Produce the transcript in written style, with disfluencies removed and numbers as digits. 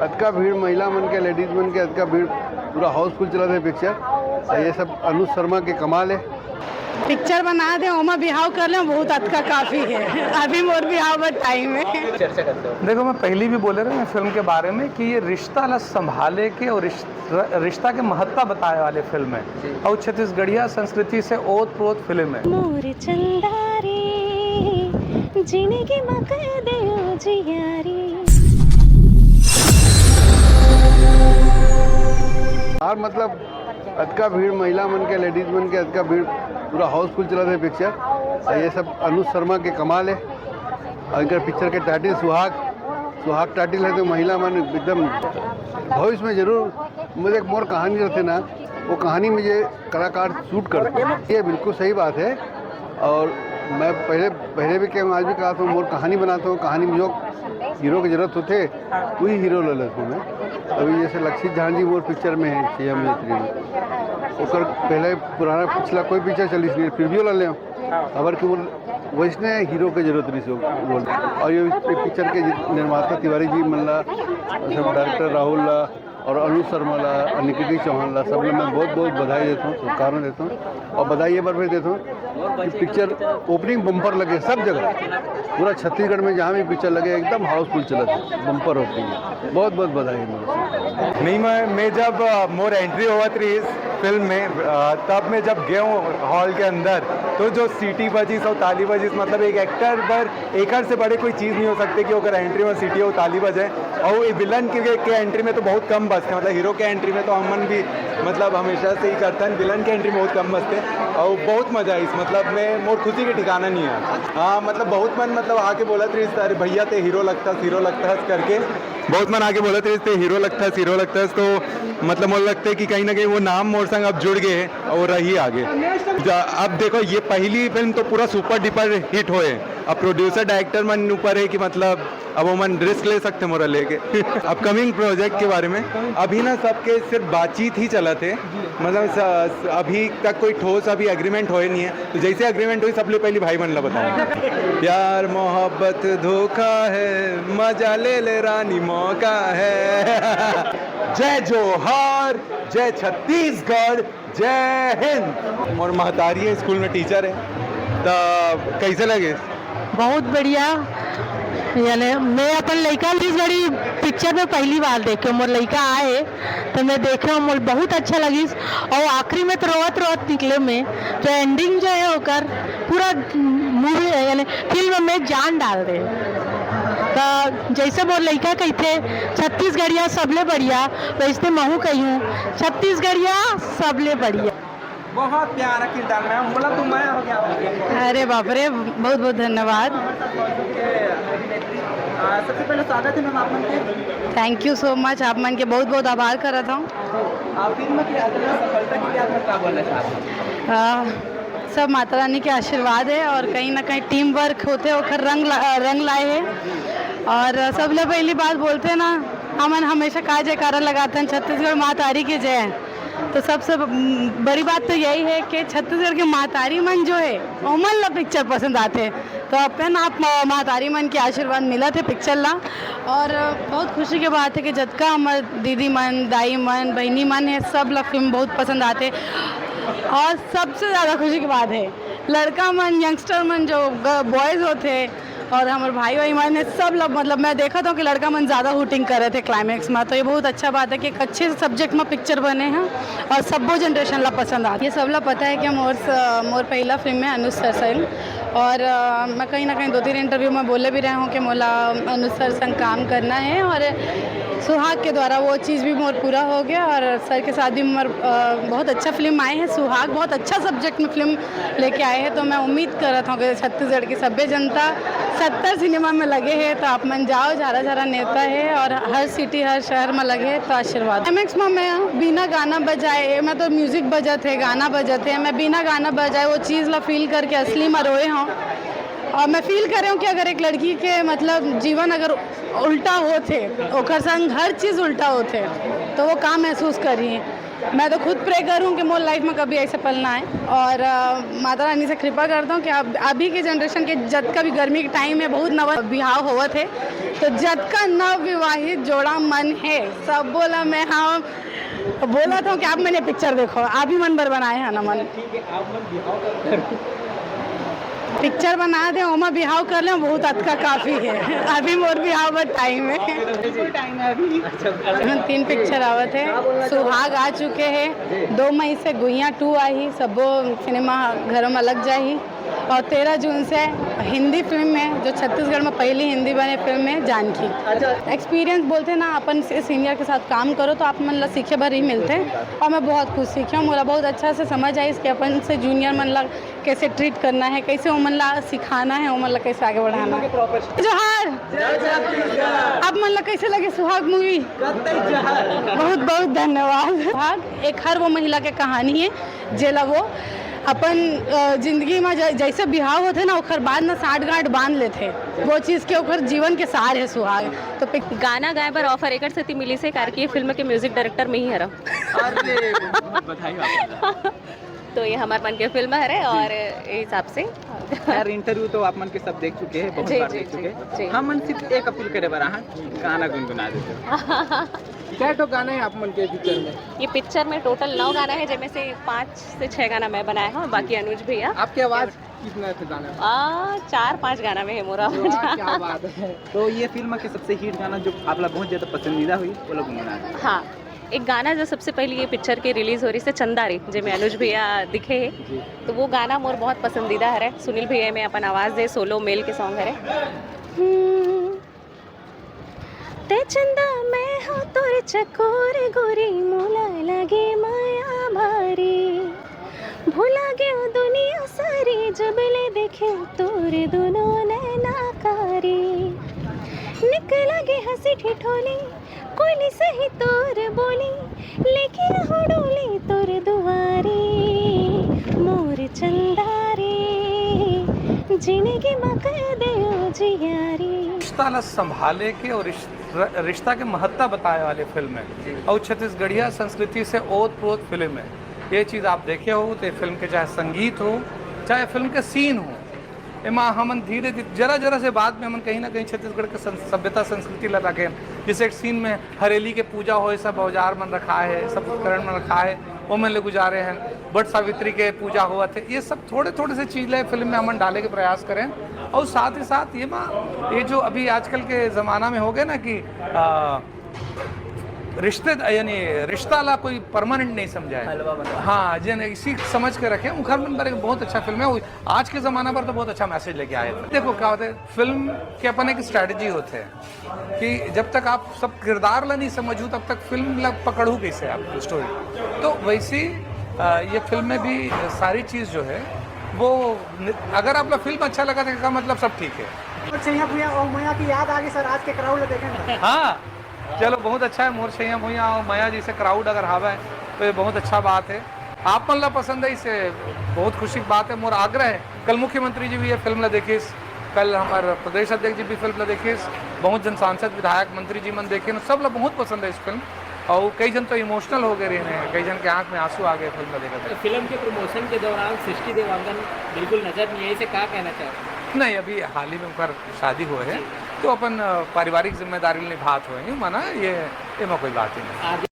अतका भीड़ महिला मन के लेडीज मन के अतका भीड़ पूरा हाउसफुल चला था पिक्चर। ये सब अनुज शर्मा के कमाल है। पिक्चर बना दे ओमा बिहाव कर ले बहुत अतका काफ़ी है। अभी मोर बिहाव बट टाइम है। चर्चा करते हो। देखो मैं पहले भी बोले रहे फिल्म के बारे में कि ये रिश्ता ला संभाले के और रिश्ता के महत्ता बताए वाले फिल्म है और छत्तीसगढ़िया संस्कृति से ओत प्रोत फिल्म है। मोर चंदारी जीने की मकर दे जियारी। और मतलब अतका भीड़ महिला मन के लेडीज मन के अतका भीड़ पूरा हाउसफुल चला था पिक्चर। ये सब अनुज शर्मा के कमाल है। और इनका पिक्चर के टाइटल सुहाग टाइटल है तो महिला मन एकदम भविष्य में जरूर मुझे एक मोर कहानी रहते ना वो कहानी में ये कलाकार शूट करते हैं। ये बिल्कुल सही बात है। और मैं पहले भी क्या आज भी कहा था मोर कहानी बनाता हूँ। कहानी में जो हीरो की जरूरत होते वही हीरो ले लेता हूँ मैं। अभी जैसे लक्षित जहां जी मोर पिक्चर में है सीएम यात्री में ओकर पहले पुराना पिछला कोई पिक्चर चली फिर भी वो ले खबर कि वो वैसने हीरो के जरूरत नहीं से बोल। और ये पिक्चर के निर्माता तिवारी जी मल्ला सब डायरेक्टर राहुल ला और अनुज शर्मा ला और निकिती चौहान ला सब लोग मैं बहुत बहुत बधाई देता हूँ शुभकामना देता हूँ। और बधाई ये बार फिर देता हूँ कि पिक्चर ओपनिंग बम्पर लगे सब जगह पूरा छत्तीसगढ़ में जहाँ भी पिक्चर लगे एकदम हाउसफुल चला था बम्पर ओपनिंग। बहुत बहुत बधाई है। नहीं मैं जब मोर एंट्री हुआ थी इस फिल्म में तब मैं जब गया हूँ हॉल के अंदर तो जो सीटी बजी और ताली बजी मतलब एक एक्टर पर एकड़ से बड़े कोई चीज़ नहीं हो सकती कि अगर एंट्री में सीटी और ताली बजे। और विलन के एंट्री में तो बहुत कम बजते मतलब हीरो के एंट्री में तो हमन भी मतलब हमेशा से ही करते हैं। विलन के एंट्री में बहुत कम बजते और बहुत मज़ा आई मतलब मैं मोर खुशी के ठिकाना नहीं है। हाँ मतलब बहुत मन मतलब आके बोला थे अरे भैया ते हीरो लगता है करके बहुत मन आके बोला थे हीरो लगता है तो मतलब मुझे लगता है कि कहीं ना कहीं वो नाम मोर संग अब जुड़ गए और रही आगे। अब देखो ये पहली फिल्म तो पूरा सुपर डुपर हिट होए। अब प्रोड्यूसर डायरेक्टर मन ऊपर है कि मतलब अब वो मन रिस्क ले सकते मोरा लेके। अपकमिंग प्रोजेक्ट के बारे में अभी ना सबके सिर्फ बातचीत ही चला थे मतलब अभी तक कोई ठोस अभी एग्रीमेंट होए नहीं है। तो जैसे एग्रीमेंट हुई सबले पहले भाई मन ला बताया प्यार मोहब्बत धोखा है मजा ले रानी मौका है। जय जोहार जय छत्तीसगढ़ जय हिंद। और महतारी है स्कूल में टीचर है तो कैसे लगे? बहुत बढ़िया। यानी मैं अपन लड़का छत्तीसगढ़ी पिक्चर में पहली बार देखे मोर लड़का आए तो मैं देखे मोर बहुत अच्छा लगी। और आखिरी में तो रोवत निकले में तो एंडिंग जो है होकर पूरा मूवी यानी फिल्म में जान डाल दे। तो जैसे मोर लड़का कहते छत्तीसगढ़िया सबले बढ़िया वैसे महू कहूँ छत्तीसगढ़िया सबले बढ़िया। बहुत प्यारा किरदार मैम बोला तो मैं हो गया। अरे बाप रे बहुत बहुत धन्यवाद। सबसे पहले स्वागत है मैम आप मन के। Thank you so much. आप मन के बहुत बहुत आभार कर रहा हूँ। फिल्म की सफलता के लिए आप क्या बोलना चाहते हैं? सब माता रानी के आशीर्वाद है और कहीं ना कहीं टीम वर्क होते होकर रंग लाए हैं। और सब लोग पहली बात बोलते हैं ना हमन हमेशा का जयकारा लगाते हैं छत्तीसगढ़ मातारी की जय। तो सबसे बड़ी बात तो यही है कि छत्तीसगढ़ के मातारी मन जो है ओमन ला पिक्चर पसंद आते तो अपन आप मातारी मन के आशीर्वाद मिला थे पिक्चर ला। और बहुत खुशी की बात है कि जतका हमारे दीदी मन दाई मन बहनी मन है सब ला फिल्म बहुत पसंद आते। और सबसे ज़्यादा खुशी की बात है लड़का मन यंगस्टर मन जो बॉयज़ होते और हमारे भाई मन सब लोग मतलब मैं देखा था कि लड़का मन ज़्यादा हुटिंग कर रहे थे क्लाइमैक्स में। तो ये बहुत अच्छा बात है कि एक अच्छे सब्जेक्ट में पिक्चर बने हैं और सबो जनरेशन ला पसंद आता। ये सब ला पता है कि मोर पहला फिल्म है अनुज सर संग। और मैं कहीं ना कहीं 2-3 इंटरव्यू में बोले भी रहे हूँ कि मोला अनुज सर संग काम करना है। और सुहाग के द्वारा वो चीज़ भी मोर पूरा हो गया और सर के साथ भी मोर बहुत अच्छा फिल्म आए हैं। सुहाग बहुत अच्छा सब्जेक्ट में फिल्म लेके आए हैं। तो मैं उम्मीद कर रहा था कि छत्तीसगढ़ की सभ्य जनता 70 सिनेमा में लगे हैं तो आप मन जाओ झारा नेता है और हर सिटी हर शहर में लगे तो आशीर्वाद। एमएक्स में मैं बिना गाना बजाए मैं तो म्यूज़िक बजत है गाना बजत है मैं बिना गाना बजाए वो चीज़ ला फील करके असली में रोए हूँ। और मैं फील कर रही हूँ कि अगर एक लड़की के मतलब जीवन अगर उल्टा होते, ओकर संग हर चीज़ उल्टा होते, तो वो का महसूस कर रही है। मैं तो खुद प्रे करूँ कि मोर लाइफ में कभी ऐसे पल ना आए, और माता रानी से कृपा करता हूँ कि अब अभी के जनरेशन के जद का भी गर्मी के टाइम में बहुत नव विवाह हुआ थे, तो जद का नव विवाहित जोड़ा मन है सब बोला मैं हाँ बोला था कि आप मैंने पिक्चर देखो, आप ही मन भर बनाए हैं ना मन। ठीक है, आप मन बिहाव कर पिक्चर बना दे ओमा बिहाव कर ले बहुत अतका काफ़ी है। अभी मोर बिहाव पर टाइम है, टाइम है अभी। अच्छा 3 पिक्चर आवत है। सुहाग आ चुके हैं, 2 मई से गुइया 2 आई, सबो सिनेमा घरों में लग जाही, और 13 जून से हिंदी फिल्म में जो छत्तीसगढ़ में पहली हिंदी बने फिल्म है जानकी। एक्सपीरियंस बोलते ना अपन सीनियर के साथ काम करो तो आप मन ला सीखे भर ही मिलते हैं, और मैं बहुत कुछ सीखी हूँ। मोला बहुत अच्छा से समझ आई कि अपन से जूनियर मन ला कैसे ट्रीट करना है, कैसे वो मन ला सिखाना है, वो मन ला कैसे आगे बढ़ाना है। जोहार आप मन ला कैसे लगे सुहाग मूवी? बहुत बहुत धन्यवाद। सुहाग एक हर वो महिला के कहानी है जेला वो अपन जिंदगी में जैसे बिहाव होते ना ओकर बाद ना 60 गांठ बांध लेते, वो चीज़ के ओकर जीवन के सार है सुहाग। तो गाना गाए पर ऑफर एक से मिली से कार की फिल्म के म्यूजिक डायरेक्टर में ही हरा। अरे बधाई आपको। तो ये हमारे मन की फिल्म है, और इस हिसाब से यार इंटरव्यू तो आप मन के सब देख चुके हैं, बहुत जी, बार जी, देख चुके जी। हैं। हम मन सिर्फ एक अपील करे बरा हाँ गाना गुनगुना देते। क्या तो गाना है आप मन के पिक्चर में? ये पिक्चर में टोटल 9 गाना है, जिनमें से 5 से 6 गाना मैं बनाया हूँ, बाकी अनुज भैया। आपकी आवाज़ कितना थे गाना में? 4-5 गाना में है मोरा। क्या बात है। तो ये फिल्म के सबसे हिट गाना जो आप लोग बहुत ज़्यादा पसंदीदा हुई वो लोग गुनगुना देते। हाँ, एक गाना जो सबसे पहले ये पिक्चर की रिलीज़ हो रही से चंदारी जिसमें अनुज भैया दिखे है, तो वो गाना मोर बहुत पसंदीदा है। सुनील भैया में अपन आवाज़ दे सोलो मेल के सॉन्ग है। ते चंदा मैं हो तोर चकोर गोरी मोला लगे माया मारी, भूला गयो दुनिया सारी जब ले देखे तोर दोनों नैनाकारी, निकल लगे हंसी ठिठोली कोई सही तोर बोली, लेके हो डोली तोर दुआरी, मोर चंदारी जिंदगी में कर दे जियारी। रिश्ता ला संभाले के और रिश्ता के महत्ता बताए वाली फिल्म है, और छत्तीसगढ़िया संस्कृति से ओत प्रोत फिल्म है। ये चीज़ आप देखे हो तो फिल्म के चाहे संगीत हो चाहे फिल्म के सीन हो, एमा हमन धीरे धीरे जरा जरा से बाद में हमन कहीं ना कहीं छत्तीसगढ़ के सभ्यता संस्कृति ला रखे। जैसे एक सीन में हरेली के पूजा हो, सब औजार मन रखा है, सब उपकरण मन रखा है, वो मन ले गुजारे हैं। बट सावित्री के पूजा हुआ थे, ये सब थोड़े थोड़े से चीज़ें फिल्म में हमन डाले के प्रयास करें। और साथ ही साथ ये जो अभी आजकल के ज़माना में हो गए ना कि रिश्ते यानी रिश्ता ला कोई परमानेंट नहीं समझा है। हाँ जन इसी समझ के रखें। मुखर मन पर एक बहुत अच्छा फिल्म है, आज के ज़माना पर तो बहुत अच्छा मैसेज लेके आए थे। देखो क्या होता है, फिल्म के अपन एक स्ट्रैटेजी होते हैं कि जब तक आप सब किरदार ला नहीं समझू तब तक फिल्म ला पकड़ू कैसे आप स्टोरी। तो वैसे ये फिल्म में भी सारी चीज़ जो है वो अगर आप फिल्म अच्छा लगा तो मतलब सब ठीक है। भैया की याद आ गई सर आज के क्राउड देखें। हाँ चलो बहुत अच्छा है, मोर छैया भैया और माया जैसे क्राउड अगर हवा है तो ये बहुत अच्छा बात है। आप मन ला पसंद है, इसे बहुत खुशी की बात है। मोर आग्रह है कल मुख्यमंत्री जी भी ये फिल्म ला देखिस, कल हमारे प्रदेश अध्यक्ष जी भी फिल्म ला देखिस, बहुत जन सांसद विधायक मंत्री जी मन देखे, सब ला बहुत पसंद है इस फिल्म। और कई जन तो इमोशनल हो गए रहे हैं, कई जन के आंख में आंसू आ गए फिल्म को देखकर। फिल्म के प्रमोशन के दौरान सृष्टि देवांगन बिल्कुल नजर नहीं आई, से क्या कहना चाहते? नहीं, अभी हाल ही में उनका शादी हुए है तो अपन पारिवारिक जिम्मेदारी निभात हुए हैं, माना ये कोई बात ही नहीं। आगे